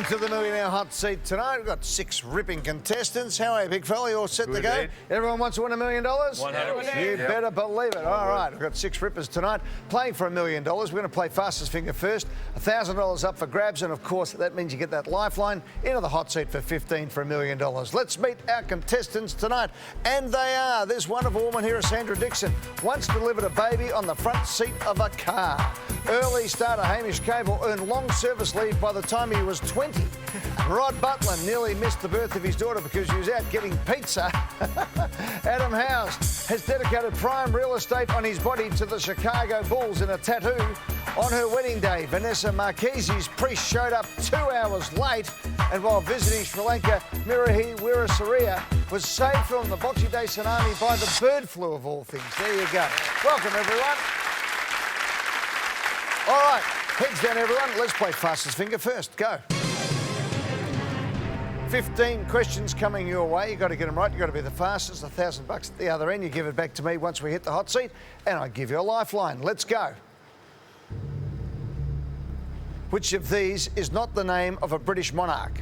to the Millionaire Hot Seat tonight. We've got 6 ripping contestants. How are you, big fella? You all set to go? Indeed. Everyone wants to win $1 million? 100%. You better believe it. All right, we've got 6 rippers tonight playing for $1 million. We're going to play fastest finger first. $1,000 up for grabs, and of course that means you get that lifeline into the hot seat for 15 for $1 million. Let's meet our contestants tonight, and they are this wonderful woman here, Sandra Dixon, once delivered a baby on the front seat of a car. Early starter Hamish Cable earned long service leave by the time he was 20. Rod Butler nearly missed the birth of his daughter because he was out getting pizza. Adam Howes has dedicated prime real estate on his body to the Chicago Bulls in a tattoo. On her wedding day, Vanessa Marchese's priest showed up 2 hours late, and while visiting Sri Lanka, Mirahi Wirasuriya was saved from the Boxing Day tsunami by the bird flu of all things. There you go. Welcome, everyone. All right, heads down, everyone. Let's play fastest finger first. Go. 15 questions coming your way. You've got to get them right. You've got to be the fastest. $1,000 at the other end. You give it back to me once we hit the hot seat, and I give you a lifeline. Let's go. Which of these is not the name of a British monarch?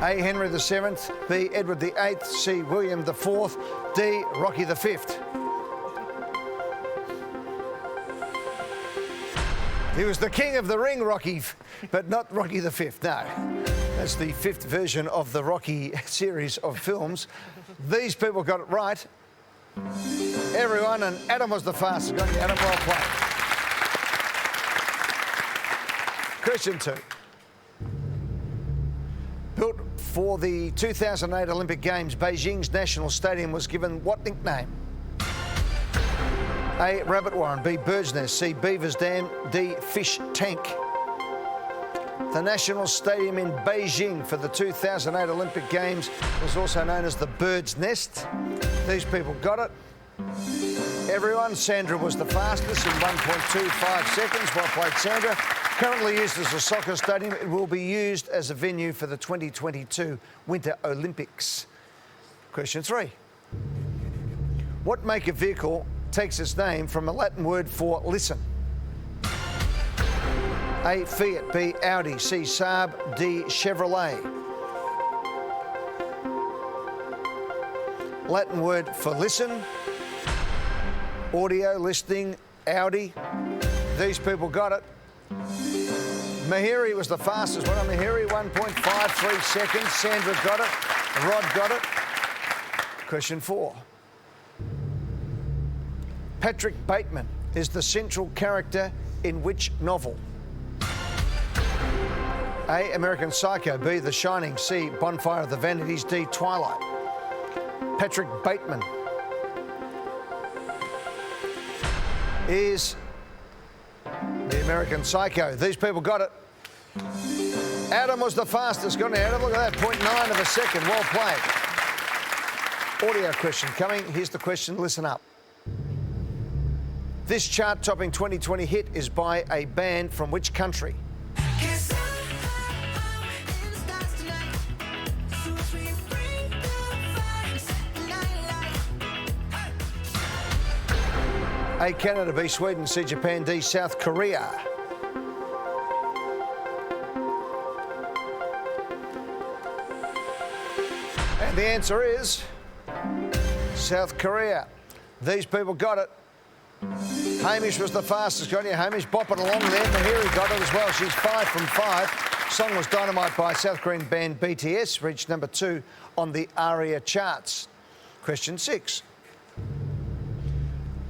A. Henry VII, B. Edward VIII, C. William IV, D. Rocky V. He was the king of the ring, Rocky, but not Rocky V. No, that's the 5th version of the Rocky series of films. These people got it right. Everyone, and Adam was the fastest. Got you, Adam, well played. Question 2. Built for the 2008 Olympic Games, Beijing's National Stadium was given what nickname? A. Rabbit Warren, B. Bird's Nest, C. Beaver's Dam, D. Fish Tank. The National Stadium in Beijing for the 2008 Olympic Games was also known as the Bird's Nest. These people got it. Everyone, Sandra was the fastest in 1.25 seconds. Well played, Sandra. Currently used as a soccer stadium, it will be used as a venue for the 2022 Winter Olympics. Question 3. What make of vehicle takes its name from a Latin word for listen? A. Fiat, B. Audi, C. Saab, D. Chevrolet. Latin word for listen, audio, listening, Audi. These people got it. Mahiri was the fastest one. Mahiri, 1.53 seconds. Sandra got it. Rod got it. Question 4. Patrick Bateman is the central character in which novel? A. American Psycho, B. The Shining, C. Bonfire of the Vanities, D. Twilight. Patrick Bateman is the American Psycho. These people got it. Adam was the fastest. Got it, Adam. Look at that, 0.9 of a second. Well played. Audio question coming. Here's the question. Listen up. This chart-topping 2020 hit is by a band from which country? A. Canada, B. Sweden, C. Japan, D. South Korea. And the answer is South Korea. These people got it. Hamish was the fastest. Got you, Hamish. Bopping along there. Mahiri got it as well. She's 5 from 5. Song was Dynamite by South Korean band BTS. Reached number 2 on the ARIA charts. Question 6.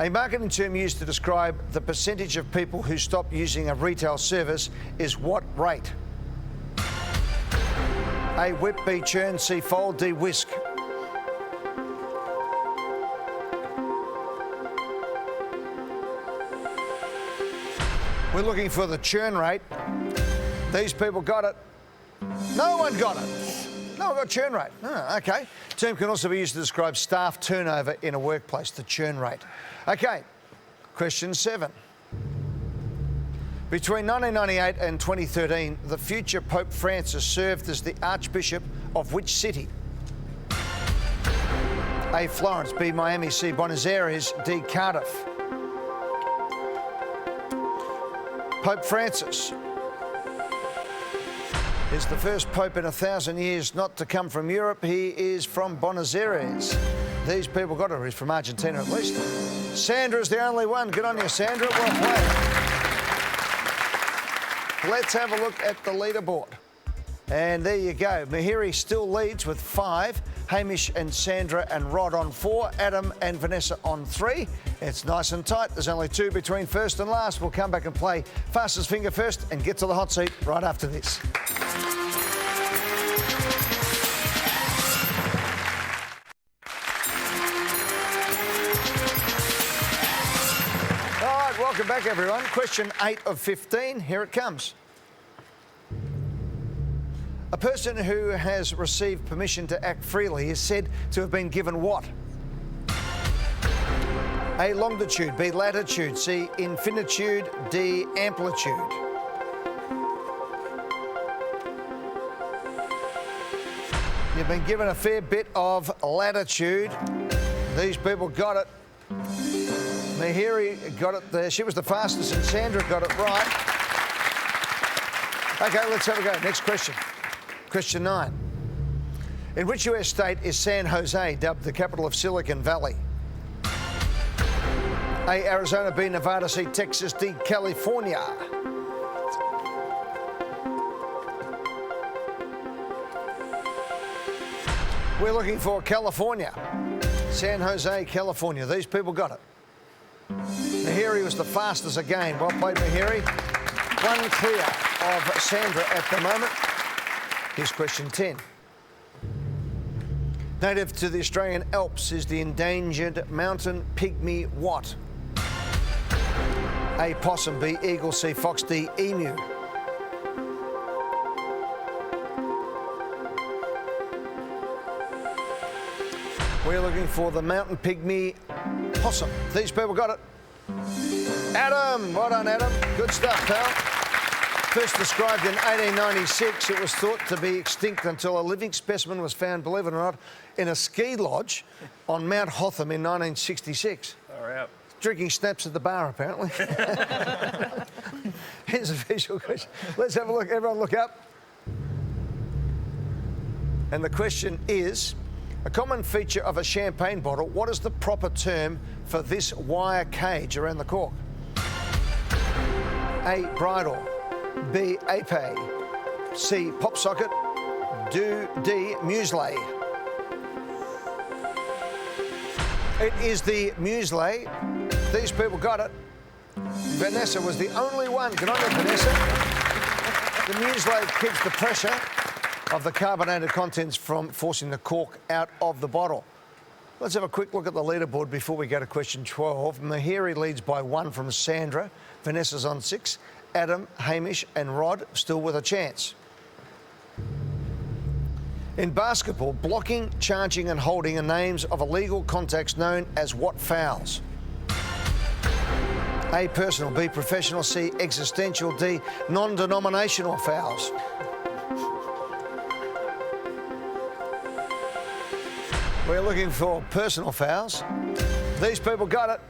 A marketing term used to describe the percentage of people who stop using a retail service is what rate? A. Whip, B. Churn, C. Fold, D. Whisk. We're looking for the churn rate. These people got it. No one got it. No one got churn rate. Oh, okay. Term can also be used to describe staff turnover in a workplace, the churn rate. Okay, question 7. Between 1998 and 2013, the future Pope Francis served as the Archbishop of which city? A. Florence, B. Miami, C. Buenos Aires, D. Cardiff. Pope Francis is the first pope in 1,000 years not to come from Europe. He is from Buenos Aires. These people got it. He's from Argentina at least. Sandra's the only one. Good on you, Sandra. Well played. Let's have a look at the leaderboard. And there you go. Mahiri still leads with 5. Hamish and Sandra and Rod on 4. Adam and Vanessa on 3. It's nice and tight. There's only 2 between first and last. We'll come back and play fastest finger first and get to the hot seat right after this. All right, welcome back, everyone. Question 8 of 15. Here it comes. A person who has received permission to act freely is said to have been given what? A, longitude, B, latitude, C, infinitude, D, amplitude. You've been given a fair bit of latitude. These people got it. Mahiri got it there. She was the fastest and Sandra got it right. OK, let's have a go. Next question. Question 9. In which US state is San Jose dubbed the capital of Silicon Valley? A, Arizona, B, Nevada, C, Texas, D, California. We're looking for California. San Jose, California. These people got it. Mahiri was the fastest again. Well played, Mahiri. 1 clear of Sandra at the moment. Here's question 10. Native to the Australian Alps is the endangered mountain pygmy what? A, possum, B, eagle, C, fox, D, emu. We're looking for the mountain pygmy possum. These people got it. Adam, well done, Adam. Good stuff, pal. First described in 1896, it was thought to be extinct until a living specimen was found, believe it or not, in a ski lodge on Mount Hotham in 1966. All right. Drinking snaps at the bar, apparently. Here's a visual question. Let's have a look. Everyone look up. And the question is, a common feature of a champagne bottle, what is the proper term for this wire cage around the cork? A, bridle. B, ape. C, pop socket. D, muesli. It is the muesli. These people got it. Vanessa was the only one. Good on you, Vanessa. The muesli keeps the pressure of the carbonated contents from forcing the cork out of the bottle. Let's have a quick look at the leaderboard before we go to question 12. Mahiri leads by 1 from Sandra. Vanessa's on 6. Adam, Hamish and Rod still with a chance. In basketball, blocking, charging and holding are names of illegal contacts known as what fouls? A, personal, B, professional, C, existential, D, non-denominational fouls. We're looking for personal fouls. These people got it.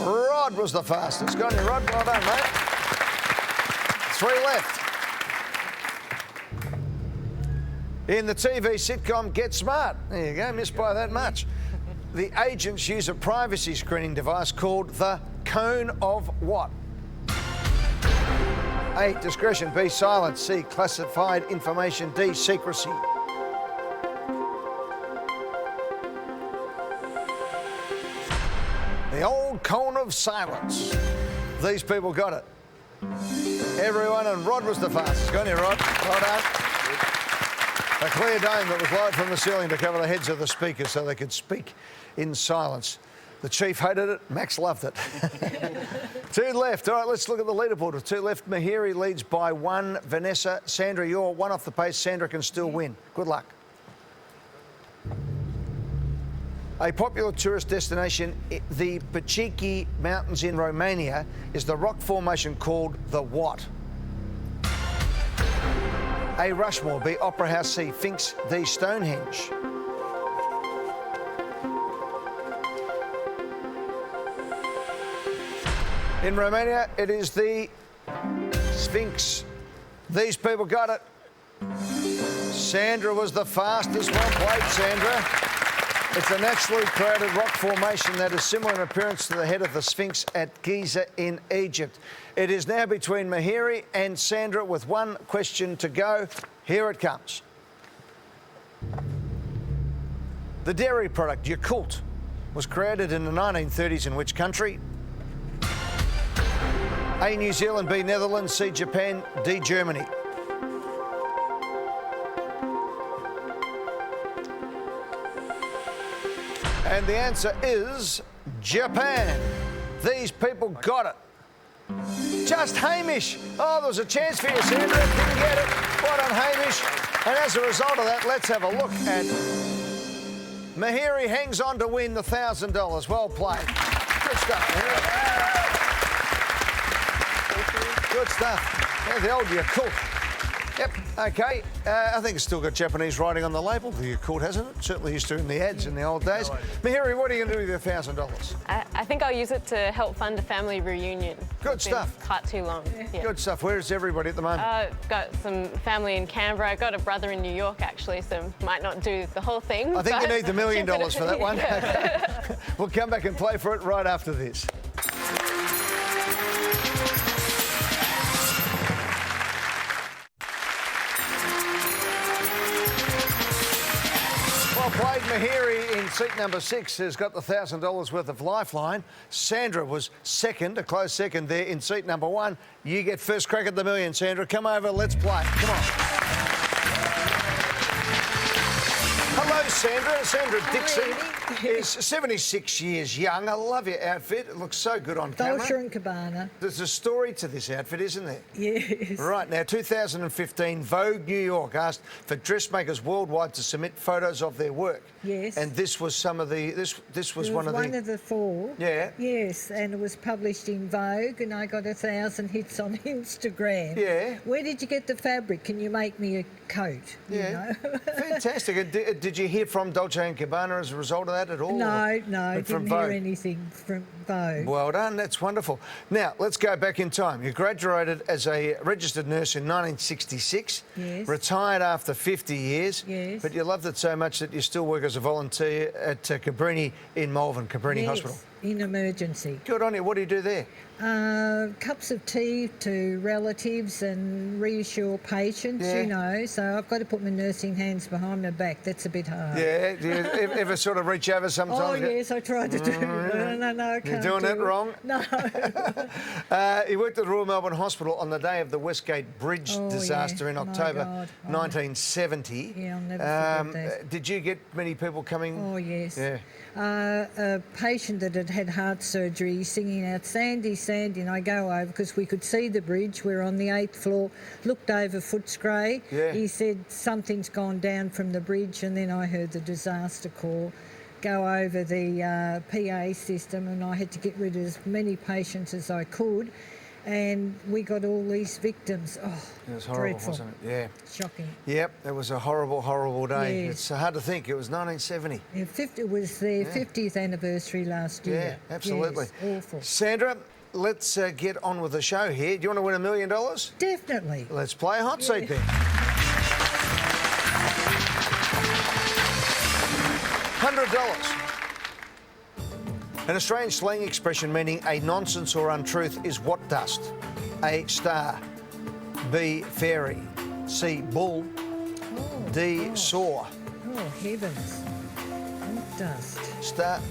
Rod was the fastest. Go on you, Rod. Well done, mate. 3 left. In the TV sitcom Get Smart. There you go, missed by that much. The agents use a privacy screening device called the cone of what? A, discretion. B, silence. C, classified information. D, secrecy. The old cone of silence. These people got it. Everyone, and Rod was the fastest. Go on here, Rod. Well done. A clear dome that was lowered from the ceiling to cover the heads of the speakers so they could speak in silence. The chief hated it, Max loved it. 2 left. All right, let's look at the leaderboard. With 2 left, Mahiri leads by 1. Vanessa, Sandra, you're 1 off the pace. Sandra can still win. Good luck. A popular tourist destination, the Pachiki Mountains in Romania, is the rock formation called the what? A, Rushmore. B, Opera House. C, Sphinx. D, Stonehenge. In Romania, it is the Sphinx. These people got it. Sandra was the fastest. Well played, Sandra. It's a naturally created rock formation that is similar in appearance to the head of the Sphinx at Giza in Egypt. It is now between Mahiri and Sandra with one question to go. Here it comes. The dairy product Yakult was created in the 1930s in which country? A, New Zealand, B, Netherlands, C, Japan, D, Germany. And the answer is Japan. These people got it. Just Hamish. Oh, there was a chance for you, Sandra. Didn't get it. Well done, Hamish. And as a result of that, let's have a look at Mahiri hangs on to win the $1,000. Well played. Good stuff, Mahiri. Good stuff. There's the old Yakult. Yep, OK. I think it's still got Japanese writing on the label, the Yakult, hasn't it? Certainly used to in the ads in the old days. Mahiri, what are you going to do with your $1,000? I think I'll use it to help fund a family reunion. Good It's stuff. been cut too long. Yeah. Good stuff. Where is everybody at the moment? Got some family in Canberra. I've got a brother in New York, actually, so might not do the whole thing. I think you need the $1 million for that one. We'll come back and play for it right after this. Well played. Mahiri in seat number 6 has got the $1,000 worth of lifeline. Sandra was second, a close second there in seat number 1. You get first crack at the million, Sandra. Come over, let's play. Come on. Hello, Sandra. Sandra Dixon is 76 years young. I love your outfit. It looks so good on camera. Dolce & Gabbana. There's a story to this outfit, isn't there? Yes. Right, now 2015, Vogue New York asked for dressmakers worldwide to submit photos of their work. Yes. And this was some of the, this was one of the 4. Yeah. Yes, and it was published in Vogue, and I got 1,000 hits on Instagram. Yeah. Where did you get the fabric? Can you make me a coat? Yeah. You know? Fantastic. And did you hear from Dolce & Gabbana as a result of that at all? No, But from didn't Vogue? hear anything from Vogue. Well done, that's wonderful. Now, let's go back in time. You graduated as a registered nurse in 1966, Yes. retired after 50 years, Yes. but you loved it so much that you still work as a volunteer at Cabrini in Malvern, Cabrini Hospital. In emergency. Good on you. What do you do there? Cups of tea to relatives and reassure patients, Yeah. you know. So I've got to put my nursing hands behind my back. That's a bit hard. Yeah, do you ever sort of reach over sometimes? Oh, yes, I tried to do. No, I can't. You're doing it wrong? No. You worked at the Royal Melbourne Hospital on the day of the Westgate Bridge Oh, disaster yeah. in My October God. Oh. 1970. Yeah, I'll never forget that. Did you get many people coming? Oh, yes. Yeah. A patient that had heart surgery singing out, Sandy, Sandy, and I go over because we could see the bridge. We're on the 8th floor, looked over Footscray. Yeah. He said something's gone down from the bridge, and then I heard the disaster call. Go over the PA system, and I had to get rid of as many patients as I could. And we got all these victims. Oh, It was horrible, dreadful. wasn't it? Yeah. Shocking. Yep, it was a horrible, horrible day. Yes. It's hard to think. It was 1970. Yeah, it was their 50th anniversary last year. Yeah, absolutely. Yes, awful. Sandra, let's get on with the show here. Do you want to win $1 million? Definitely. Let's play a hot seat then. $100. An Australian slang expression meaning a nonsense or untruth is what dust? A, star. B, fairy. C, bull. Oh, D, gosh. saw. Oh, heavens. What dust?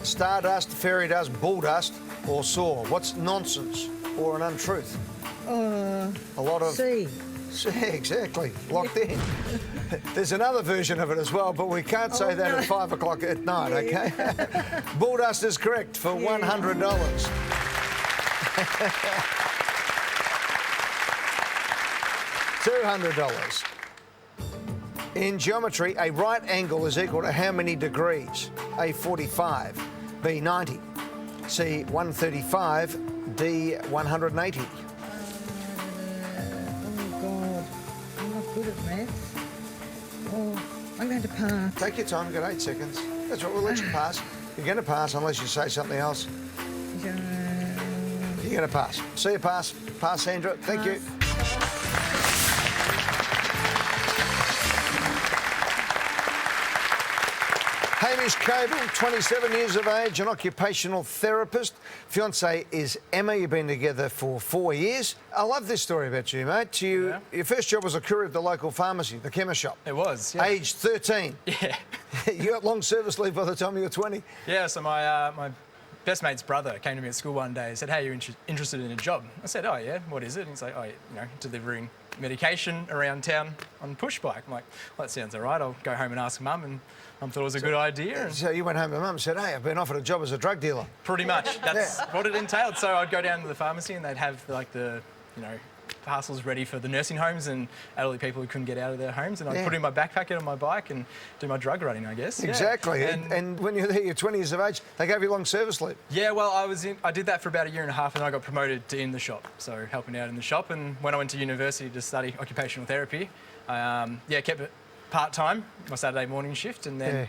Stardust, fairy dust, bull dust, or saw. What's nonsense or an untruth? A lot of... C. Yeah, exactly. Locked in. There's another version of it as well, but we can't say that at 5 o'clock at night, OK? Bull dust is correct for $100. $200. In geometry, a right angle is equal to how many degrees? A, 45. B, 90. C, 135. D, 180. I'm not good at maths. Oh, I'm going to pass. Take your time, you've got 8 seconds. That's right, we'll let you pass. You're going to pass unless you say something else. You're going to pass. See you pass. Pass, Sandra. Thank you. Hamish Coble, 27 years of age, an occupational therapist. Fiancée is Emma. You've been together for 4 years. I love this story about you, mate. Your first job was a courier at the local pharmacy, the chemist shop. It was, yeah. Aged 13. Yeah. You got long service leave by the time you were 20. Yeah, so my best mate's brother came to me at school one day and said, hey, you're interested in a job? I said, oh, yeah, what is it? And he's like, oh, delivering medication around town on push bike. I'm like, well, that sounds all right. I'll go home and ask Mum, and Mum thought it was a good idea. And so you went home to Mum and said, hey, I've been offered a job as a drug dealer. pretty much. That's what it entailed. So I'd go down to the pharmacy and they'd have, like, the parcels ready for the nursing homes and elderly people who couldn't get out of their homes, and I'd put in my backpack on my bike and do my drug running, I guess. Exactly. Yeah. And when you're there, you're 20 years of age, they gave you long service leave. Yeah, well, I did that for about a year and a half, and I got promoted to in the shop, so helping out in the shop. And when I went to university to study occupational therapy, I kept it part-time, my Saturday morning shift, and then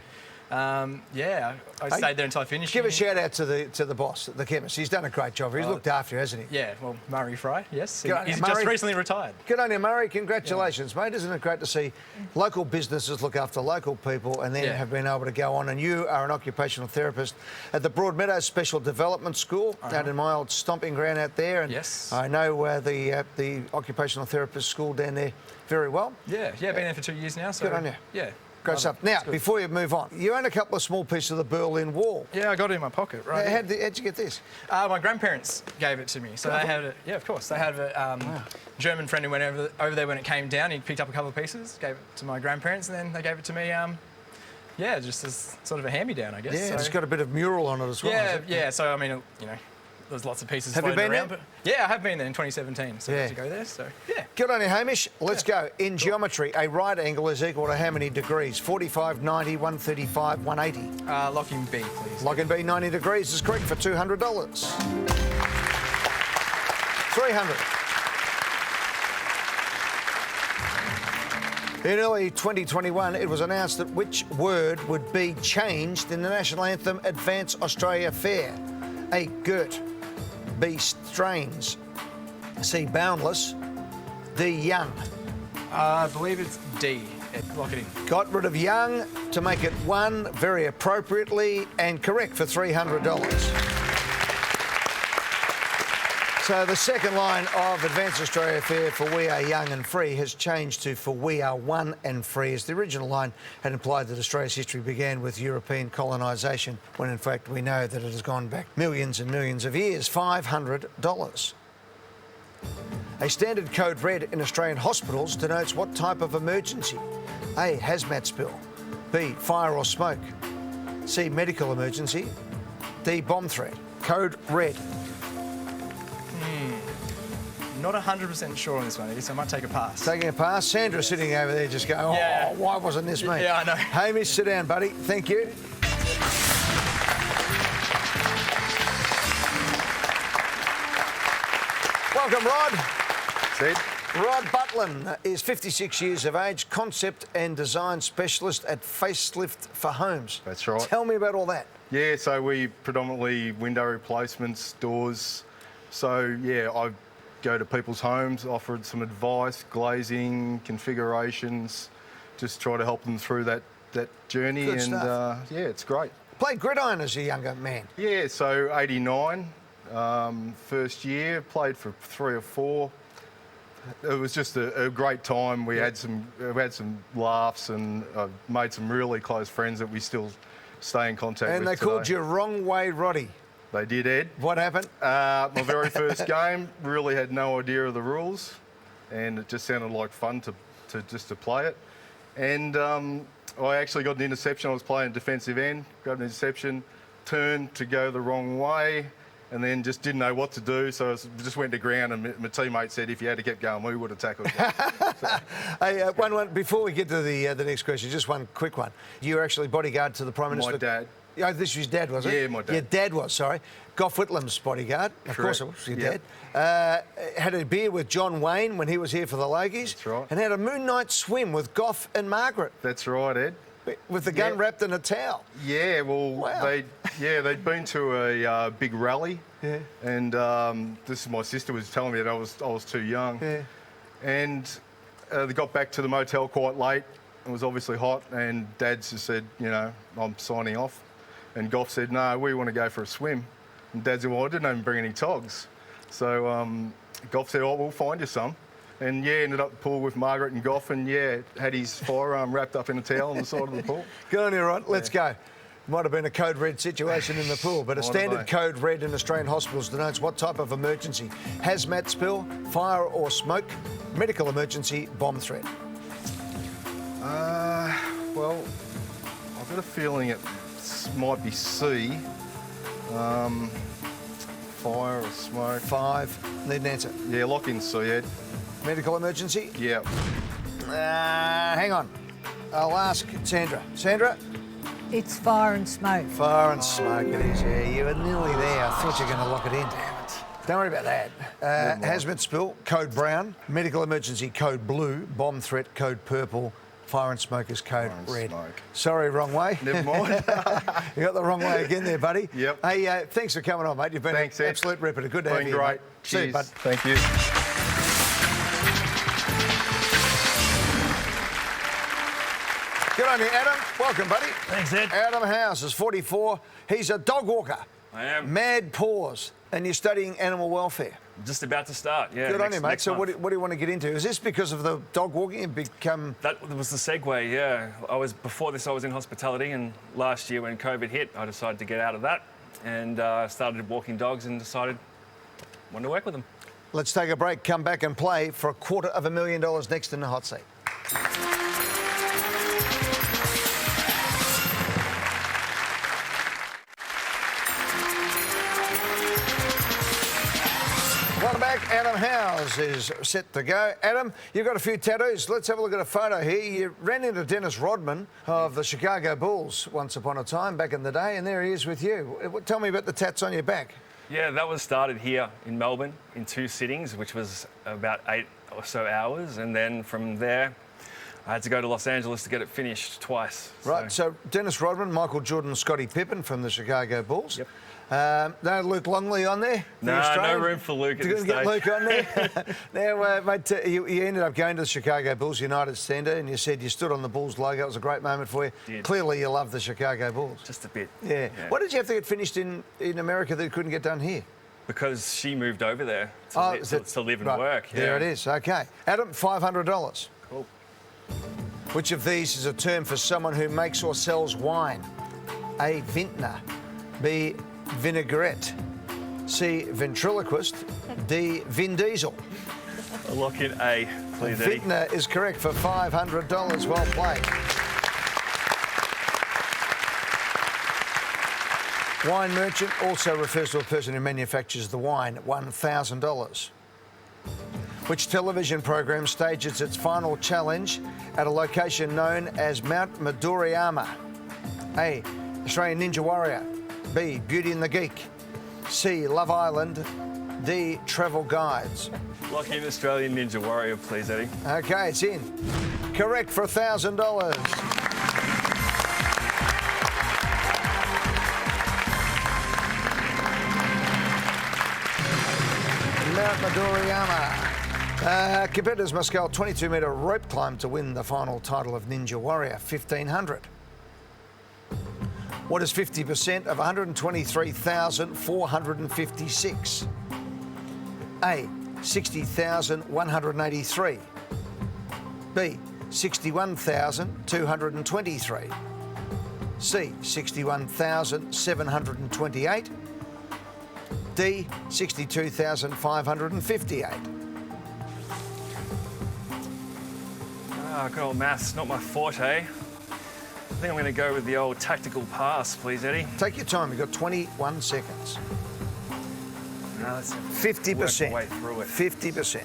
I stayed there until I finished. Give a shout out to the boss, the chemist. He's done a great job. He's looked after you, hasn't he? Yeah, well, Murray Fry, yes. He's just recently retired. Good on you, Murray. Congratulations, mate. Isn't it great to see local businesses look after local people and then have been able to go on? And you are an occupational therapist at the Broadmeadows Special Development School out in my old stomping ground out there. And yes. I know the occupational therapist school down there very well. Yeah, been there for 2 years now. So good on you. Yeah. Great stuff. Now, before you move on, you own a couple of small pieces of the Berlin Wall. Yeah, I got it in my pocket, right? How'd you get this? My grandparents gave it to me. So they had it, yeah, of course. They had a German friend who went over there when it came down. He picked up a couple of pieces, gave it to my grandparents, and then they gave it to me, just as sort of a hand-me-down, I guess. Yeah, so, it's got a bit of mural on it as well. Yeah, so, I mean, there's lots of pieces Have you floating been around. there? But yeah, I have been there in 2017, so I had to go there, so yeah. Good on you, Hamish. Let's go. In geometry, a right angle is equal to how many degrees? 45, 90, 135, 180. Lock in B, please. Lock in B, 90 degrees is correct for $200. 300. In early 2021, it was announced that which word would be changed in the national anthem Advance Australia Fair? A, girt. B, strains. C, boundless. D, young. I believe it's D. Lock it in. Got rid of young to make it one, very appropriately, and correct for $300. So the second line of Advance Australia Fair for We Are Young and Free has changed to For We Are One and Free, as the original line had implied that Australia's history began with European colonisation, when in fact we know that it has gone back millions and millions of years. $500. A standard code red in Australian hospitals denotes what type of emergency? A, hazmat spill. B, fire or smoke. C, medical emergency. D, bomb threat. Code red. Not 100% sure on this one, Eddie, so I might take a pass. Taking a pass. Sandra sitting over there just going, why wasn't this me? Yeah, I know. Hamish, sit down, buddy. Thank you. Welcome, Rod. Sid. Rod Butlin is 56 years of age, concept and design specialist at Facelift for Homes. That's right. Tell me about all that. Yeah, so we predominantly window replacements, doors. So, yeah, I go to people's homes, offer some advice, glazing, configurations, just try to help them through that journey. Good and stuff. yeah, it's great. Played gridiron as a younger man. Yeah, so 89, first year, played for 3 or 4. It was just a great time. We had some laughs, and made some really close friends that we still stay in contact with. And they called you Wrong Way Roddy. They did, Ed. What happened? My very first game, really had no idea of the rules, and it just sounded like fun to play it. And I actually got an interception. I was playing defensive end, got an interception, turned to go the wrong way, and then just didn't know what to do. So I just went to ground, and my teammate said if you had to keep going, we would have tackled you. Hey, one before we get to the next question, just one quick one. You were actually bodyguard to the Prime Minister. My dad. Oh, this was his dad, was it? Yeah, my dad. Your dad was, sorry. Gough Whitlam's bodyguard. Of course it was your Yep. dad. Had a beer with John Wayne when he was here for the Logies. That's right. And had a moon night swim with Gough and Margaret. That's right, Ed. With the gun Yeah. wrapped in a towel. Yeah, well, Wow. they'd been to a big rally, and this is my sister was telling me that I was too young, and they got back to the motel quite late, It was obviously hot, and Dad just said, you know, I'm signing off. And Goff said, no, we want to go for a swim. And Dad said, well, I didn't even bring any togs. So Goff said, oh, we'll find you some. And yeah, ended up at the pool with Margaret and Goff, and yeah, had his firearm wrapped up in a towel on the side of the pool. Good on you, Ron. Let's go. Might have been a code red situation in the pool, but a standard code red in Australian hospitals denotes what type of emergency: hazmat spill, fire or smoke, medical emergency, bomb threat. Well, I've got a feeling it might be C. Fire or smoke. 5. Need an answer. Yeah, lock in C, Ed. Medical emergency? Yeah. Hang on. I'll ask Sandra. Sandra? It's fire and smoke. Fire and smoke it is, yeah. You were nearly there. I thought you were going to lock it in. Damn it. Don't worry about that. Hazmat spill, code brown. Medical emergency, code blue. Bomb threat, code purple. Fire and smoke is code red. Smoke. Sorry, wrong way. Never mind. You got the wrong way again there, buddy. Yep. Hey, thanks for coming on, mate. You've been an Ed. absolute ripper. Good to have you. Great. Mate. Cheers. See you, bud. Thank you. Good on you, Adam. Welcome, buddy. Thanks, Ed. Adam House is 44. He's a dog walker. I am. Mad paws. And you're studying animal welfare. Just about to start, yeah. Good on you, mate. next So month. what do you want to get into? Is this because of the dog walking and become... That was the segue, yeah. Before this, I was in hospitality, and last year when COVID hit, I decided to get out of that and started walking dogs and decided I wanted to work with them. Let's take a break, come back and play for $250,000 next in the hot seat. Welcome back. Adam Howes is set to go. Adam, you've got a few tattoos. Let's have a look at a photo here. You ran into Dennis Rodman of the Chicago Bulls once upon a time back in the day, and there he is with you. Tell me about the tats on your back. Yeah, that was started here in Melbourne in 2 sittings, which was about 8 or so hours. And then from there, I had to go to Los Angeles to get it finished twice. Right, so Dennis Rodman, Michael Jordan, Scottie Pippen from the Chicago Bulls. Yep. No Luke Longley on there? No room for Luke at Did this you get stage. Luke on there? Now, mate, you ended up going to the Chicago Bulls United Centre, and you said you stood on the Bulls logo. It was a great moment for you. Did. Clearly, you love the Chicago Bulls. Just a bit. Yeah. What did you have to get finished in America that you couldn't get done here? Because she moved over there to live and right, work. Yeah. There it is. Okay. Adam, $500. Cool. Which of these is a term for someone who makes or sells wine? A, vintner. B, vinaigrette. C, ventriloquist. D, Vin Diesel. I'll lock in A, please, Eddie. Vintner is correct for $500. Well played. Wine merchant also refers to a person who manufactures the wine. $1,000. Which television program stages its final challenge at a location known as Mount Midoriyama? A, Australian Ninja Warrior. B, Beauty and the Geek. C, Love Island. D, Travel Guides. Lock in Australian Ninja Warrior, please, Eddie. Okay, it's in. Correct for $1,000. Mount Midoriyama. Competitors must go a 22-metre rope climb to win the final title of Ninja Warrior, 1,500. What is 50% of 123,456? A, 60,183. B, 61,223. C, 61,728. D, 62,558. Good old maths, not my forte. I think I'm going to go with the old tactical pass, please, Eddie. Take your time. You've got 21 seconds. No, let's 50%. work my way through it. 50%.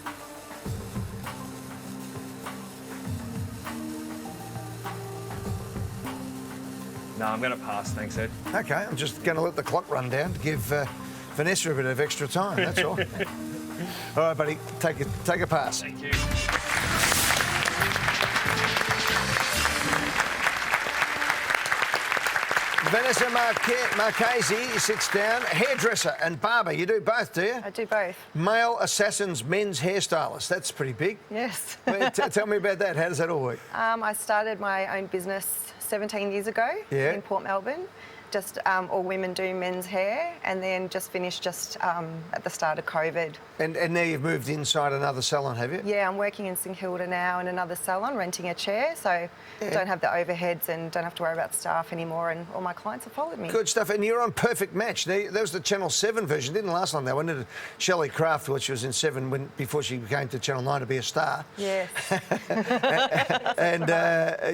No, I'm going to pass, thanks, Ed. Okay, I'm just going to let the clock run down to give Vanessa a bit of extra time, that's all. All right, buddy, take a pass. Thank you. Vanessa Marchese sits down. Hairdresser and barber. You do both, do you? I do both. Male assassins, men's hairstylist. That's pretty big. Yes. Well, tell me about that. How does that all work? I started my own business 17 years ago in Port Melbourne. Just all women do men's hair, and then just finished at the start of COVID. And now you've moved inside another salon, have you? Yeah, I'm working in St Kilda now in another salon, renting a chair, so don't have the overheads and don't have to worry about staff anymore, and all my clients have followed me. Good stuff. And you're on Perfect Match. Now, that was the Channel 7 version. Didn't last long, though. When did Shelley Craft, which was in 7 before she came to Channel 9 to be a star? Yes. And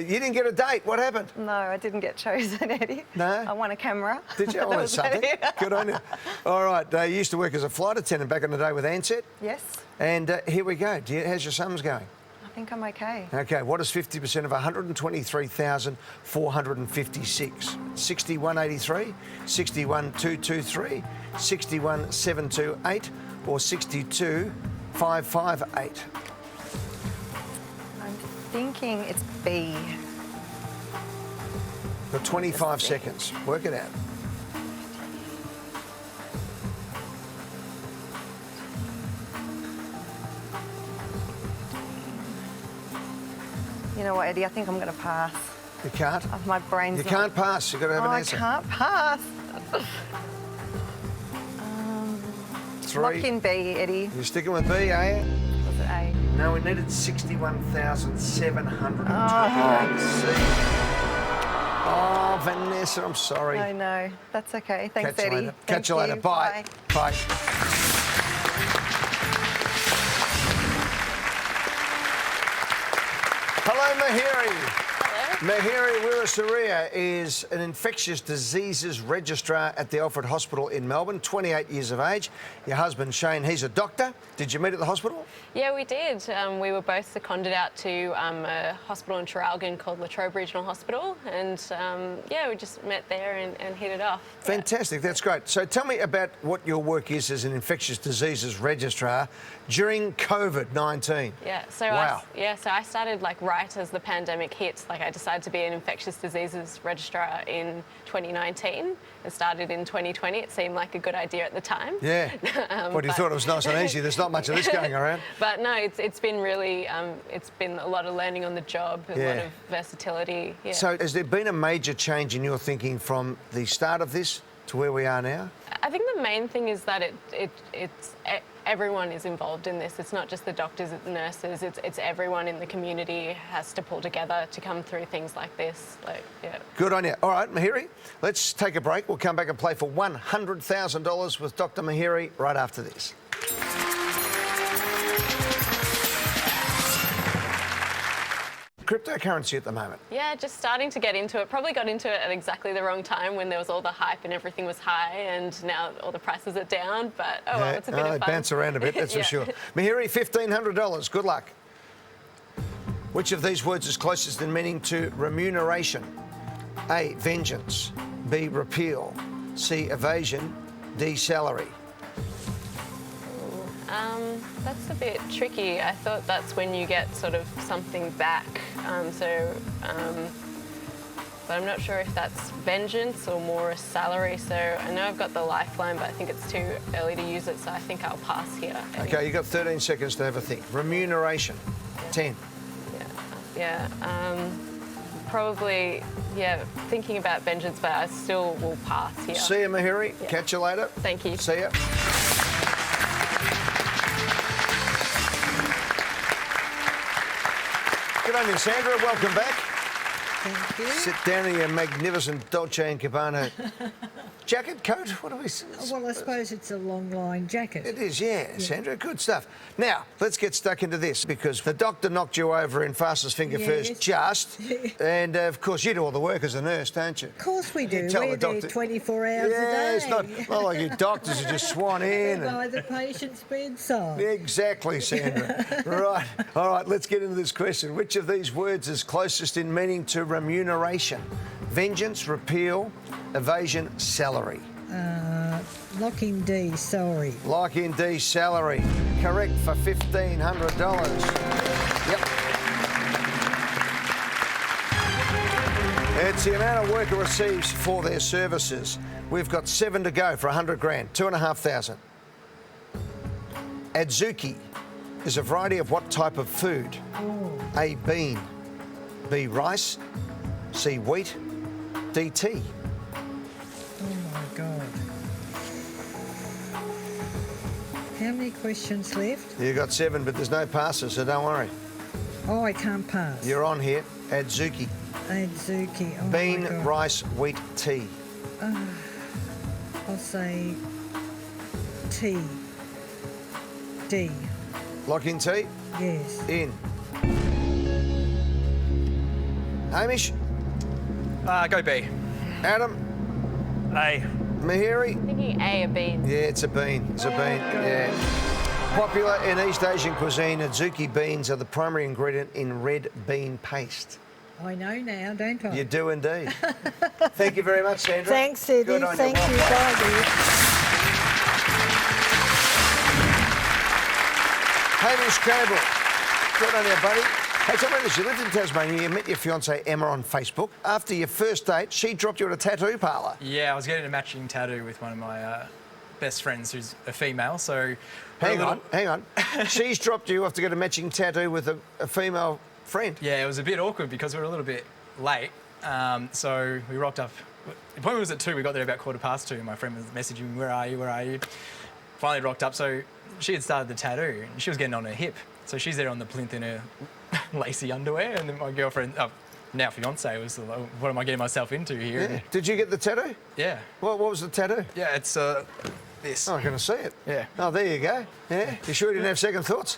you didn't get a date. What happened? No, I didn't get chosen, Eddie. No? I won a camera. Did you? Oh, that's something. Good on you. All right. You used to work as a flight attendant back in the day with Ansett. Yes. And here we go. How's your sums going? I think I'm okay. Okay, what is 50% of 123,456? 6183, 61223, 61728, or 62558? I'm thinking it's B. For 25 seconds. Work it out. You know what, Eddie? I think I'm going to pass. You can't? My brain's You not... can't pass. You've got to have an answer. I can't pass. 3. Lock in B, Eddie. You're sticking with B, are you? Was it A? No, we needed 61,728. Oh, Vanessa, I'm sorry. I know. That's okay. Thanks, Catch you Eddie. later. Catch you later. Bye. Bye. Hello, Mahiri. Mahiri Wirasuriya is an infectious diseases registrar at the Alfred Hospital in Melbourne, 28 years of age. Your husband, Shane, he's a doctor. Did you meet at the hospital? Yeah, we did. We were both seconded out to a hospital in Traralgon called Latrobe Regional Hospital, and yeah, we just met there and hit it off. Fantastic, that's great. So tell me about what your work is as an infectious diseases registrar during COVID-19. Yeah, so wow. So I started like right as the pandemic hit. Like I decided to be an infectious diseases registrar in 2019 and started in 2020. It seemed like a good idea at the time. Yeah. What, you thought it was nice and easy? There's not much of this going around. But no, it's been really, it's been a lot of learning on the job, a lot of versatility. Yeah. So has there been a major change in your thinking from the start of this to where we are now? I think the main thing is that everyone is involved in this. It's not just the doctors, the nurses. It's everyone in the community has to pull together to come through things like this. Like, yeah. Good on you. All right, Mahiri, let's take a break. We'll come back and play for $100,000 with Dr. Mahiri right after this. Cryptocurrency at the moment. Yeah, just starting to get into it. Probably got into it at exactly the wrong time when there was all the hype and everything was high, and now all the prices are down. But oh well, it's a bit of fun. Bounce around a bit, that's for sure. Mahiri, $1,500. Good luck. Which of these words is closest in meaning to remuneration? A, vengeance. B, repeal. C, evasion. D, salary. That's a bit tricky. I thought that's when you get sort of something back. But I'm not sure if that's vengeance or more a salary. So I know I've got the lifeline, but I think it's too early to use it. So I think I'll pass here. Okay, you've got 13 seconds to have a think. Remuneration, 10. Yeah. Probably, yeah, thinking about vengeance, but I still will pass here. See you, Mahiri. Yeah. Catch you later. Thank you. See ya. Good on you, Sandra. Welcome back. Thank you. Sit down in your magnificent Dolce & Gabbana jacket, coat. What do we say? Well, I suppose it's a long line jacket. It is, yeah, Sandra. Good stuff. Now, let's get stuck into this because the doctor knocked you over in fastest finger first, just. And, of course, you do all the work as a nurse, don't you? Of course we do. You tell We're the doctor. there 24 hours a day. Yeah, it's not like you doctors who just swan in. We're by the patient's bedside. Exactly, Sandra. Right. All right, let's get into this question. Which of these words is closest in meaning to remuneration? Vengeance, repeal, evasion, salary. Lock in D, sorry. Lock in D, salary. Correct for $1,500. Yep. It's the amount of worker receives for their services. We've got 7 to go for 100 grand, 2,500. Adzuki is a variety of what type of food? A, bean. B, rice. C, wheat. D, tea. Oh my God. How many questions left? You got 7, but there's no passes, so don't worry. Oh, I can't pass. You're on here. Adzuki. Adzuki. Oh Bean, my God. rice, wheat, tea. I'll say T. D. Lock in tea. Yes. In. Hamish. Go B. Adam. A. Mahiri. Thinking A, a bean. Yeah, it's a bean. It's a bean. Yeah. Popular in East Asian cuisine, adzuki beans are the primary ingredient in red bean paste. I know now, don't I? You do indeed. Thank you very much, Sandra. Thanks, Eddie. Good on Thank you. you. Well played. Bye, dear. Hamish Cable. Good on you, buddy. Hey, tell me this. You lived in Tasmania. You met your fiancée Emma on Facebook. After your first date, she dropped you at a tattoo parlour. Yeah, I was getting a matching tattoo with one of my best friends who's a female, so... Hang on. She's dropped you off to get a matching tattoo with a female friend. Yeah, it was a bit awkward because we were a little bit late. So we rocked up. The appointment was at 2. We got there about 2:15. And my friend was messaging me, where are you, where are you? Finally rocked up. So she had started the tattoo and she was getting on her hip. So she's there on the plinth in her lacy underwear. And then my girlfriend, now fiancé, was like, what am I getting myself into here? Yeah. Did you get the tattoo? Yeah. What was the tattoo? Yeah, it's this. Oh, I can see it. Yeah. Oh, there you go. Yeah. You sure you didn't have second thoughts?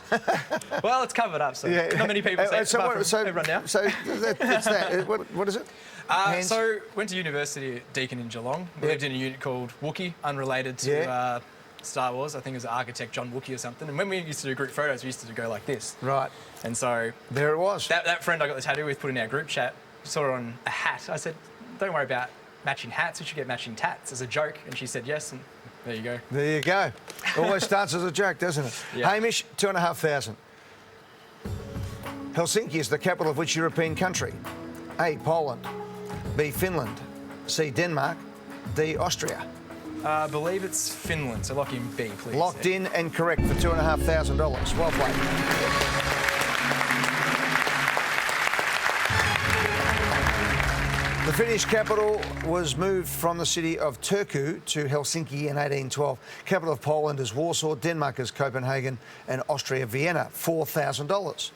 Well, it's covered up, so not many people say it, apart from everyone now. So it's that. What is it? Hands? So went to university at Deakin in Geelong. We lived in a unit called Wookiee, unrelated to Star Wars. I think it was architect John Wookiee or something. And when we used to do group photos, we used to go like this. Right. And so there it was. That friend I got the tattoo with put in our group chat, saw it on a hat. I said, don't worry about matching hats, we should get matching tats as a joke. And she said yes, and there you go. There you go. Always starts as a joke, doesn't it? Yeah. Hamish, 2,500. Helsinki is the capital of which European country? A, Poland. B, Finland. C, Denmark. D, Austria. I believe it's Finland, so lock in B, please. Locked in and correct for $2,500. Well played. The Finnish capital was moved from the city of Turku to Helsinki in 1812. Capital of Poland is Warsaw, Denmark is Copenhagen, and Austria, Vienna. $4,000.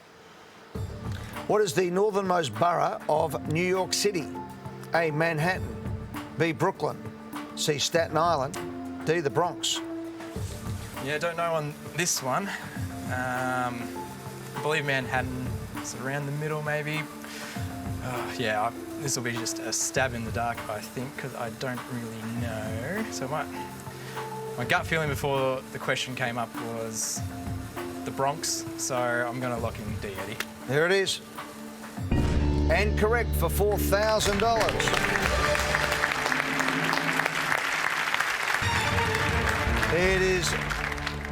What is the northernmost borough of New York City? A, Manhattan. B, Brooklyn. C, Staten Island. D, the Bronx. Yeah, don't know on this one. I believe Manhattan is around the middle, maybe. This will be just a stab in the dark, I think, because I don't really know. So my gut feeling before the question came up was the Bronx, so I'm going to lock in D, Eddie. There it is. And correct for $4,000. It is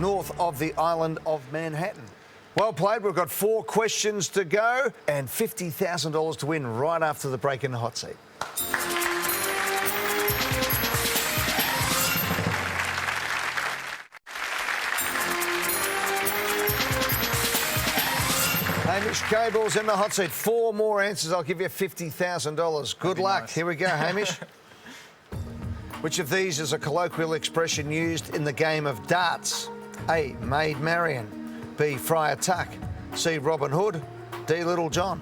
north of the island of Manhattan. Well played. We've got 4 questions to go and $50,000 to win right after the break in the hot seat. Hamish Cable's in the hot seat. 4 more answers. I'll give you $50,000. Good luck. Nice. Here we go, Hamish. Which of these is a colloquial expression used in the game of darts? A, Maid Marian. B, Friar Tuck. C, Robin Hood. D, Little John.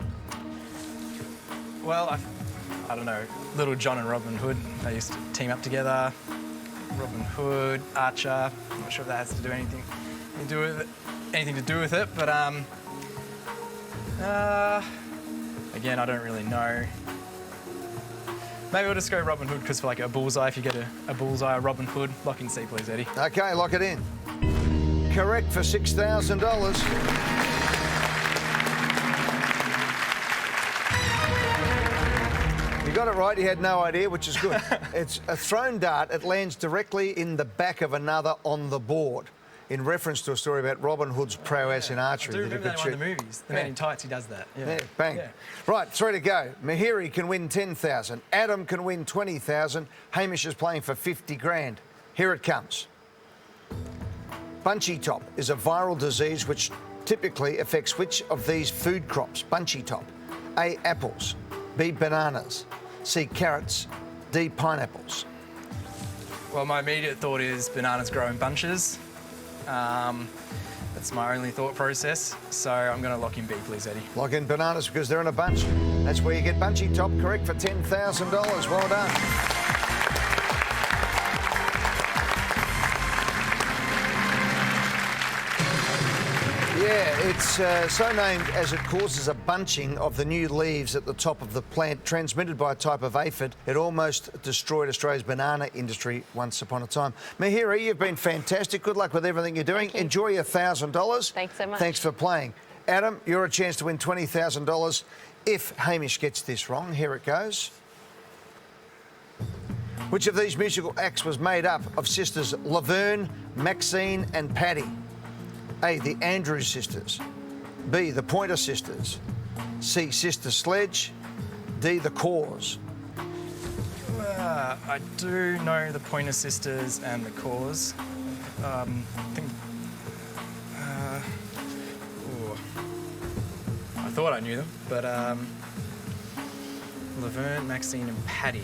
Well, I don't know. Little John and Robin Hood, they used to team up together. Robin Hood, Archer. I'm not sure if that has to do anything to do with it, but again, I don't really know. Maybe we'll just go Robin Hood because for like a bullseye, if you get a bullseye, Robin Hood, lock in C, please, Eddie. OK, lock it in. Correct for $6,000. You got it right. You had no idea, which is good. It's a thrown dart. It lands directly in the back of another on the board. in reference to a story about Robin Hood's prowess in I archery. do Did a remember good that in one of the shoot. movies. The Man in Tights, he does that. Yeah, bang. Yeah. Right, 3 to go. Mahiri can win 10,000. Adam can win 20,000. Hamish is playing for 50 grand. Here it comes. Bunchy top is a viral disease which typically affects which of these food crops? Bunchy top. A, apples. B, bananas. C, carrots. D, pineapples. Well, my immediate thought is bananas grow in bunches. That's my only thought process. So I'm going to lock in B, please, Eddie. Lock in bananas because they're in a bunch. That's where you get bunchy top correct for $10,000. Well done. Yeah, it's so named as it causes a bunching of the new leaves at the top of the plant transmitted by a type of aphid. It almost destroyed Australia's banana industry once upon a time. Mahiri, you've been fantastic. Good luck with everything you're doing. Thank you. Enjoy your $1,000. Thanks so much. Thanks for playing. Adam, you're a chance to win $20,000 if Hamish gets this wrong. Here it goes. Which of these musical acts was made up of sisters Laverne, Maxine and Patty? A, the Andrews sisters. B, the Pointer sisters. C, Sister Sledge. D, the Cause. I do know the Pointer Sisters and the Cause. I think. I thought I knew them, but Laverne, Maxine, and Patty.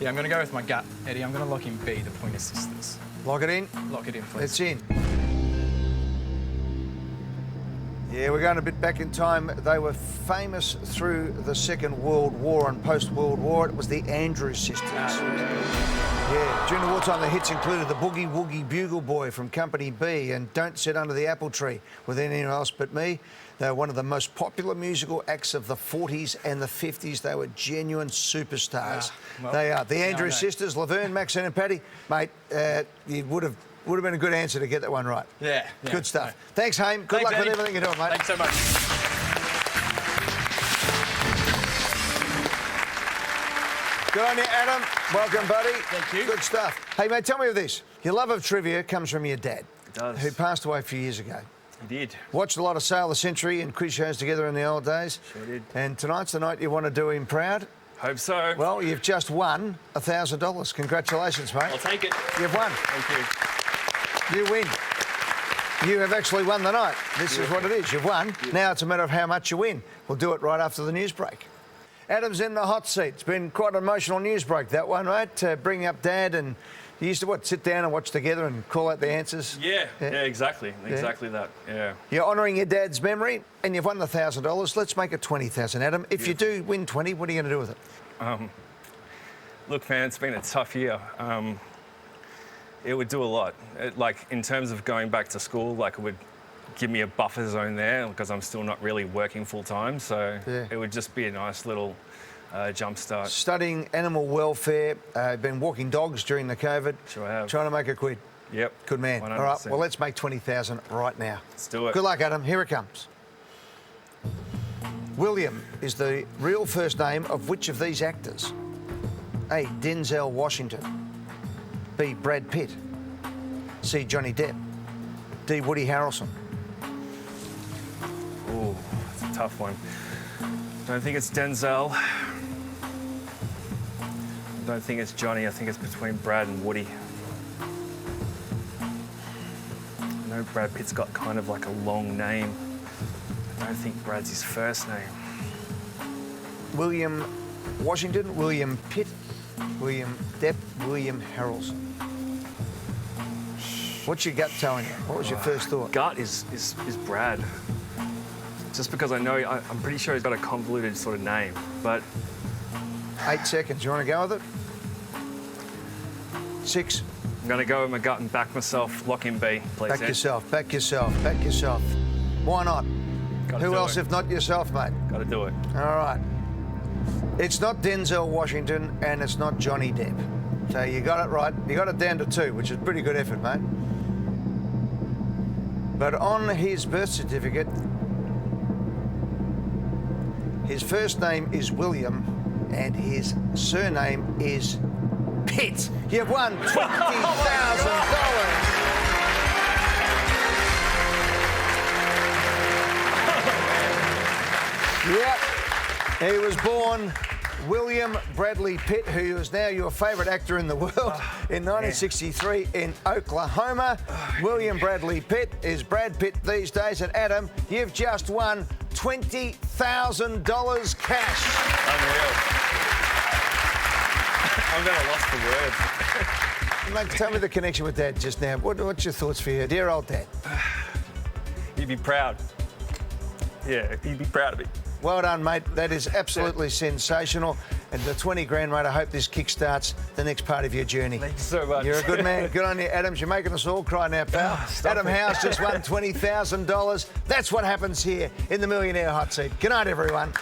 Yeah, I'm going to go with my gut, Eddie. I'm going to lock in B, the Pointer Sisters. Lock it in. Lock it in, please. It's in. Yeah, we're going a bit back in time. They were famous through the Second World War and post-World War. It was the Andrews sisters. Yeah, during the wartime, the hits included the Boogie Woogie Bugle Boy from Company B and Don't Sit Under the Apple Tree with anyone else but me. They were one of the most popular musical acts of the 40s and the 50s. They were genuine superstars. Well, they are. The now I Andrews know. sisters, Laverne, Maxine and Patty. Mate, it would have been a good answer to get that one right. Yeah. Good stuff. Thanks, Haim. Good Thanks, luck with Eddie. everything you're doing, mate. Thanks so much. Good on you, Adam. Welcome, buddy. Thank you. Good stuff. Hey, mate, tell me this. Your love of trivia comes from your dad. It does. Who passed away a few years ago. He did. Watched a lot of Sail of the Century and quiz shows together in the old days. Sure did. And tonight's the night you want to do him proud. Hope so. Well, you've just won $1,000. Congratulations, mate. I'll take it. You've won. Thank you. You win. You have actually won the night. This is what it is. You've won. Now it's a matter of how much you win. We'll do it right after the news break. Adam's in the hot seat. It's been quite an emotional news break, that one, right? Bringing up Dad and you used to, sit down and watch together and call out the answers? Yeah, exactly. Exactly that, yeah. You're honouring your dad's memory and you've won the $1,000. Let's make it $20,000, Adam. If you do win 20, what are you going to do with it? Look, man, it's been a tough year. It would do a lot. Like, in terms of going back to school, like, it would give me a buffer zone there because I'm still not really working full-time. So it would just be a nice little jump start. Studying animal welfare, been walking dogs during the COVID. Sure have. Trying to make a quid. Yep. Good man. 100%. All right, well, let's make 20,000 right now. Let's do it. Good luck, Adam. Here it comes. William is the real first name of which of these actors? A, Denzel Washington. B, Brad Pitt. C, Johnny Depp. D, Woody Harrelson. Ooh, it's a tough one. Don't think it's Denzel. Don't think it's Johnny. I think it's between Brad and Woody. I know Brad Pitt's got kind of like a long name. I don't think Brad's his first name. William Washington, William Pitt, William Depp, William Harrelson. What's your gut telling you? What was your first thought? Gut is Brad. Just because I know, I'm pretty sure he's got a convoluted sort of name, but 8 seconds. You want to go with it? 6. I'm going to go with my gut and back myself. Lock in B, please. Back yourself, back yourself, back yourself. Why not? Who else if not yourself, mate? Got to do it. All right. It's not Denzel Washington and it's not Johnny Depp. So you got it right. You got it down to 2, which is pretty good effort, mate. But on his birth certificate, his first name is William and his surname is Pitt. You've won $20,000. Yep. He was born William Bradley Pitt, who is now your favourite actor in the world, in 1963 in Oklahoma. William Bradley Pitt is Brad Pitt these days. And Adam, you've just won $20,000 cash. Unreal. I'm at a loss for words. Mate, tell me the connection with Dad just now. What's your thoughts for your dear old Dad? You'd be proud. Yeah, you'd be proud of me. Well done, mate. That is absolutely sensational. And the 20 grand, mate, I hope this kickstarts the next part of your journey. Thank you so much. You're a good man. Good on you, Adams. You're making us all cry now, pal. Adam Howe's just won $20,000. That's what happens here in the Millionaire Hot Seat. Good night, everyone.